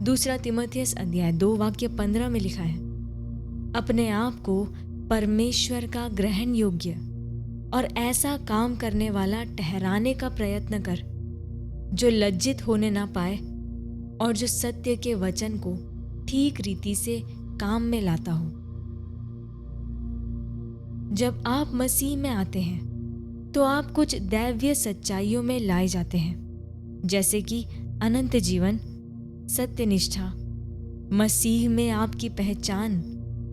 दूसरा तिमुथियुस अध्याय 2 वाक्य 15 में लिखा है, अपने आप को परमेश्वर का ग्रहण योग्य और ऐसा काम करने वाला ठहराने का प्रयत्न कर जो लज्जित होने ना पाए और जो सत्य के वचन को ठीक रीति से काम में लाता हो। जब आप मसीह में आते हैं तो आप कुछ दैवीय सच्चाइयों में लाए जाते हैं, जैसे कि अनंत जीवन, सत्यनिष्ठा, मसीह में आपकी पहचान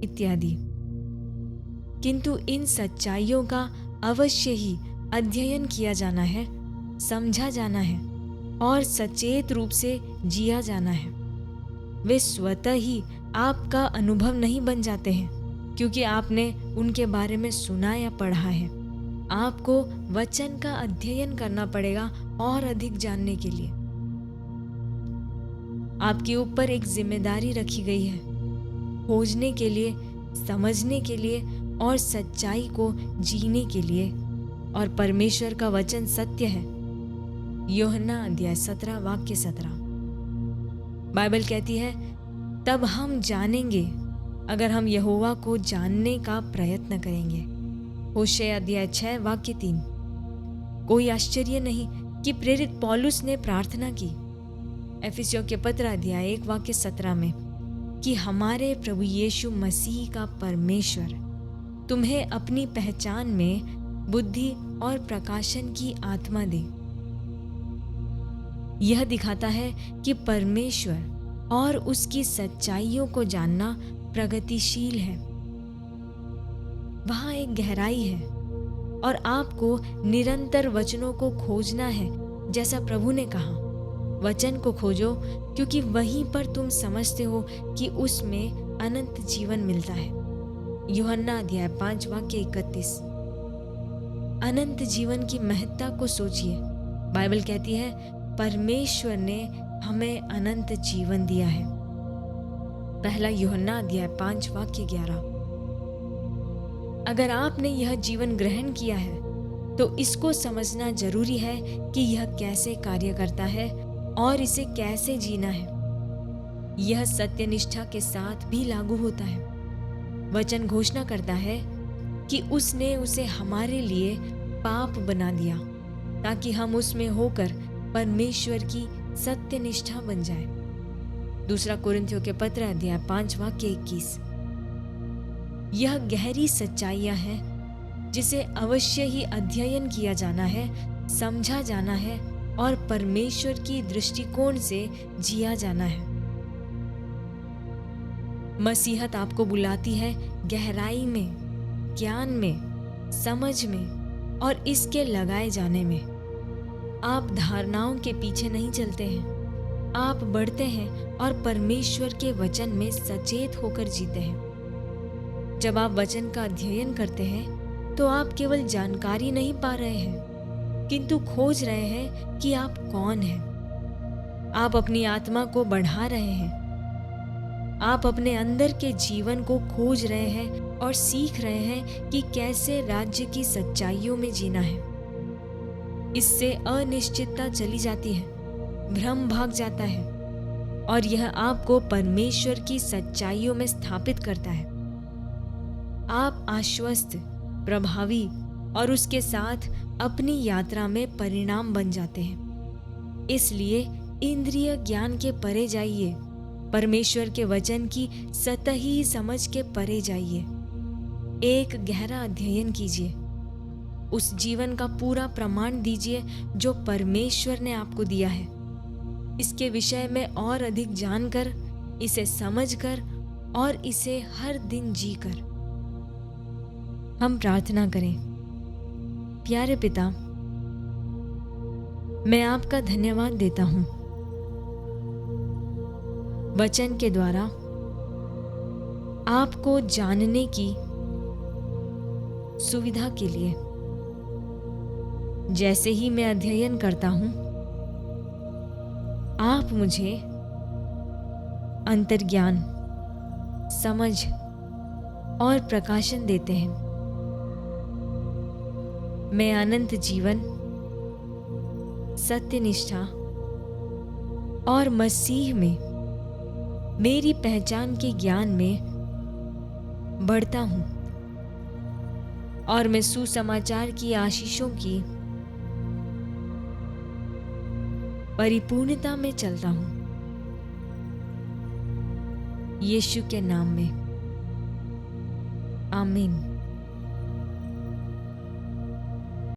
इत्यादि। किंतु इन सच्चाइयों का अवश्य ही अध्ययन किया जाना है, समझा जाना है और सचेत रूप से जिया जाना है। वे स्वतः ही आपका अनुभव नहीं बन जाते हैं क्योंकि आपने उनके बारे में सुना या पढ़ा है। आपको वचन का अध्ययन करना पड़ेगा और अधिक जानने के लिए। आपके ऊपर एक जिम्मेदारी रखी गई है, खोजने के लिए, समझने के लिए और सच्चाई को जीने के लिए। और परमेश्वर का वचन सत्य है। यूहन्ना अध्याय 17 वाक्य 17। बाइबल कहती है, तब हम जानेंगे अगर हम यहोवा को जानने का प्रयत्न करेंगे। होशे अध्याय 6 वाक्य 3। कोई आश्चर्य नहीं कि प्रेरित पौलुस ने प्रार्थना की एफिसियों के पत्र अध्याय 1 वाक्य 17 में कि हमारे प्रभु यीशु मसीह का परमेश्वर तुम्हें अपनी पहचान में बुद्धि और प्रकाशन की आत्मा दे। यह दिखाता है कि परमेश्वर और उसकी सच्चाइयों को जानना प्रगतिशील है। वहां एक गहराई है और आपको निरंतर वचनों को खोजना है, जैसा प्रभु ने कहा, वचन को खोजो क्योंकि वहीं पर तुम समझते हो कि उसमें अनंत जीवन मिलता है। यूहन्ना अध्याय 5 वाक्य 31। अनंत जीवन की महत्ता को सोचिए। बाइबल कहती है, परमेश्वर ने हमें अनंत जीवन दिया है। पहला यूहन्ना अध्याय 5 वाक्य 11। अगर आपने यह जीवन ग्रहण किया है तो इसको समझना जरूरी है कि यह कैसे कार्य करता है और इसे कैसे जीना है। यह सत्यनिष्ठा के साथ भी लागू होता है। वचन घोषणा करता है कि उसने उसे हमारे लिए पाप बना दिया ताकि हम उसमें होकर परमेश्वर की सत्यनिष्ठा बन जाए। दूसरा कुरिन्थियों के पत्र अध्याय 5 वाक्य 21। यह गहरी सच्चाइयां हैं जिसे अवश्य ही अध्ययन किया जाना है, समझा जाना है और परमेश्वर की दृष्टिकोण से जिया जाना है। मसीहत आपको बुलाती है गहराई में, ज्ञान में, समझ में और इसके लगाए जाने में। आप धारणाओं के पीछे नहीं चलते हैं, आप बढ़ते हैं और परमेश्वर के वचन में सचेत होकर जीते हैं। जब आप वचन का अध्ययन करते हैं तो आप केवल जानकारी नहीं पा रहे हैं किंतु खोज रहे हैं कि आप कौन हैं। आप अपनी आत्मा को बढ़ा रहे हैं। आप अपने अंदर के जीवन को खोज रहे हैं और सीख रहे हैं कि कैसे राज्य की सच्चाइयों में जीना है। इससे अनिश्चितता चली जाती है, भ्रम भाग जाता है और यह आपको परमेश्वर की सच्चाइयों में स्थापित करता है। आप आश्वस्त, प्रभावी और उसके साथ अपनी यात्रा में परिणाम बन जाते हैं। इसलिए इंद्रिय ज्ञान के परे जाइए, परमेश्वर के वचन की सतही समझ के परे जाइए। एक गहरा अध्ययन कीजिए, उस जीवन का पूरा प्रमाण दीजिए जो परमेश्वर ने आपको दिया है। इसके विषय में और अधिक जानकर, इसे समझकर और इसे हर दिन जीकर। हम प्रार्थना करें। प्यारे पिता, मैं आपका धन्यवाद देता हूं वचन के द्वारा आपको जानने की सुविधा के लिए। जैसे ही मैं अध्ययन करता हूं, आप मुझे अंतर्ज्ञान, समझ और प्रकाशन देते हैं। मैं अनंत जीवन, सत्यनिष्ठा और मसीह में मेरी पहचान के ज्ञान में बढ़ता हूँ और मैं सुसमाचार की आशीषों की परिपूर्णता में चलता हूँ। यीशु के नाम में आमीन।